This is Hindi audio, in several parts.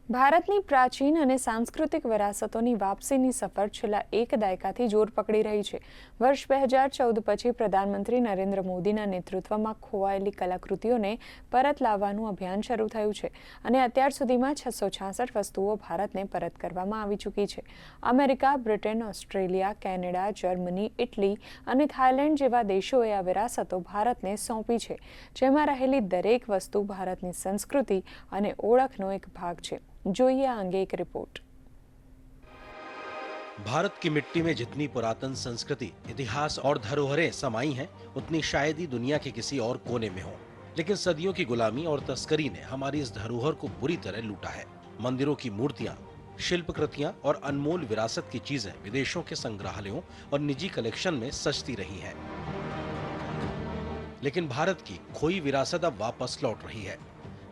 ભારતની પ્રાચીન અને સાંસ્કૃતિક વિરાસતોની વાપસીની સફર છેલ્લા એક દાયકાથી જોર પકડી રહી છે. વર્ષ 2014 પછી પ્રધાનમંત્રી નરેન્દ્ર મોદીના નેતૃત્વમાં ખોવાયેલી કલાકૃતિઓને પરત લાવવાનું અભિયાન શરૂ થયું છે અને અત્યાર સુધીમાં 666 વસ્તુઓ ભારતને પરત કરવામાં આવી ચૂકી છે. America, Britain, Australia, Canada, Germany, Italy અને થાઇલેન્ડ જેવા દેશોએ આ વિરાસતો ભારતને સોંપી છે, જેમાં રહેલી દરેક વસ્તુ ભારતની સંસ્કૃતિ અને ઓળખનો એક ભાગ છે. જોઈએ આ અંગે एक रिपोर्ट। भारत की मिट्टी में जितनी पुरातन संस्कृति, इतिहास और धरोहरें समाई हैं, उतनी शायद ही दुनिया के किसी और कोने में हो। लेकिन सदियों की गुलामी और तस्करी ने हमारी इस धरोहर को बुरी तरह लूटा है। मंदिरों की मूर्तियां, शिल्पकृतियां और अनमोल विरासत की चीजें विदेशों के संग्रहालयों और निजी कलेक्शन में सजती रही हैं। लेकिन भारत की खोई विरासत अब वापस लौट रही है।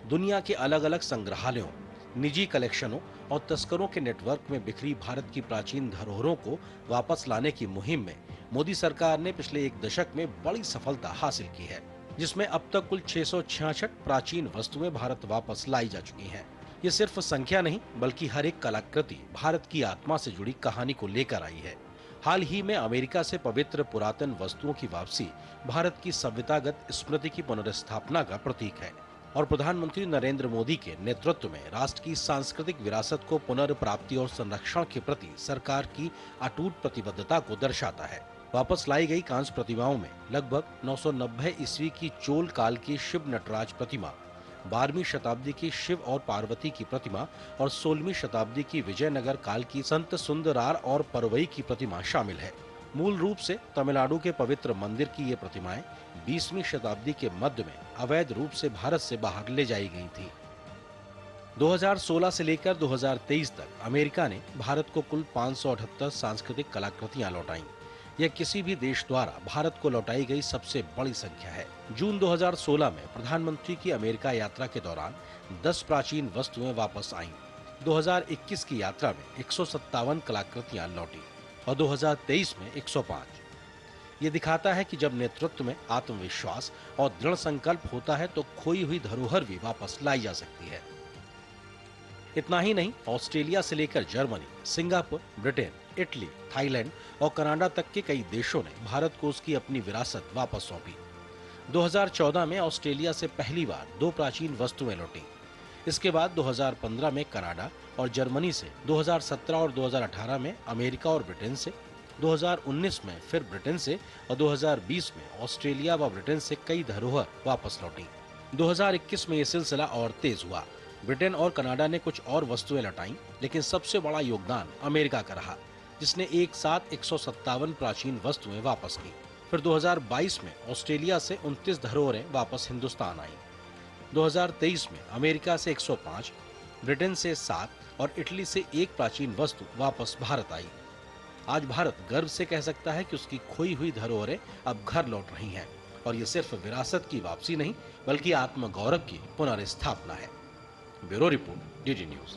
दुनिया के अलग अलग संग्रहालयों, निजी कलेक्शनों और तस्करों के नेटवर्क में बिखरी भारत की प्राचीन धरोहरों को वापस लाने की मुहिम में मोदी सरकार ने पिछले एक दशक में बड़ी सफलता हासिल की है, जिसमें अब तक कुल 666 प्राचीन वस्तुएं भारत वापस लाई जा चुकी हैं। ये सिर्फ संख्या नहीं, बल्कि हर एक कलाकृति भारत की आत्मा से जुड़ी कहानी को लेकर आई है। हाल ही में अमेरिका से पवित्र पुरातन वस्तुओं की वापसी भारत की सभ्यतागत स्मृति की पुनर्स्थापना का प्रतीक है और प्रधानमंत्री नरेंद्र मोदी के नेतृत्व में राष्ट्र की सांस्कृतिक विरासत को पुनर्प्राप्ति और संरक्षण के प्रति सरकार की अटूट प्रतिबद्धता को दर्शाता है। वापस लाई गई कांस्य प्रतिमाओं में लगभग 990 ईस्वी की चोल काल की शिव नटराज प्रतिमा, 12वीं शताब्दी की शिव और पार्वती की प्रतिमा और 16वीं शताब्दी की विजयनगर काल की संत सुंदरार और परवई की प्रतिमा शामिल है। मूल रूप से तमिलनाडु के पवित्र मंदिर की ये प्रतिमाएं 20वीं शताब्दी के मध्य में अवैध रूप से भारत से बाहर ले जाई गई थी। 2016 से लेकर 2023 तक अमेरिका ने भारत को कुल 578 सांस्कृतिक कलाकृतियां लौटाई। यह किसी भी देश द्वारा भारत को लौटाई गई सबसे बड़ी संख्या है। जून 2016 में प्रधानमंत्री की अमेरिका यात्रा के दौरान 10 प्राचीन वस्तुएं वापस आईं। 2021 की यात्रा में 157 कलाकृतियां लौटी और 2023 में 105। ये दिखाता है कि जब नेतृत्व में आत्मविश्वास और दृढ़ संकल्प होता है तो खोई हुई धरोहर भी वापस लाई जा सकती है। इतना ही नहीं, ऑस्ट्रेलिया से लेकर Germany, Singapore, Britain, Italy, Thailand और कनाडा तक के कई देशों ने भारत को उसकी अपनी विरासत वापस सौंपी। 2014 में ऑस्ट्रेलिया से पहली बार 2 प्राचीन वस्तुएं लौटी। इसके बाद 2015 में कनाडा और जर्मनी से, 2017 और 2018 में अमेरिका और ब्रिटेन से, 2019 में फिर ब्रिटेन से और 2020 में ऑस्ट्रेलिया व ब्रिटेन से कई धरोहर वापस लौटी। 2021 में ये सिलसिला और तेज हुआ। ब्रिटेन और कनाडा ने कुछ और वस्तुएं लौटाई, लेकिन सबसे बड़ा योगदान अमेरिका का रहा, जिसने एक साथ 157 प्राचीन वस्तुएं वापस की। फिर 2022 में ऑस्ट्रेलिया से 29 धरोहरें वापस हिंदुस्तान आई। 2023 में अमेरिका से 105, ब्रिटेन से 7 और इटली से 1 प्राचीन वस्तु वापस भारत आई। आज भारत गर्व से कह सकता है कि उसकी खोई हुई धरोहरें अब घर लौट रही हैं और ये सिर्फ विरासत की वापसी नहीं, बल्कि आत्मगौरव की पुनर्स्थापना है। Bureau report, DD news.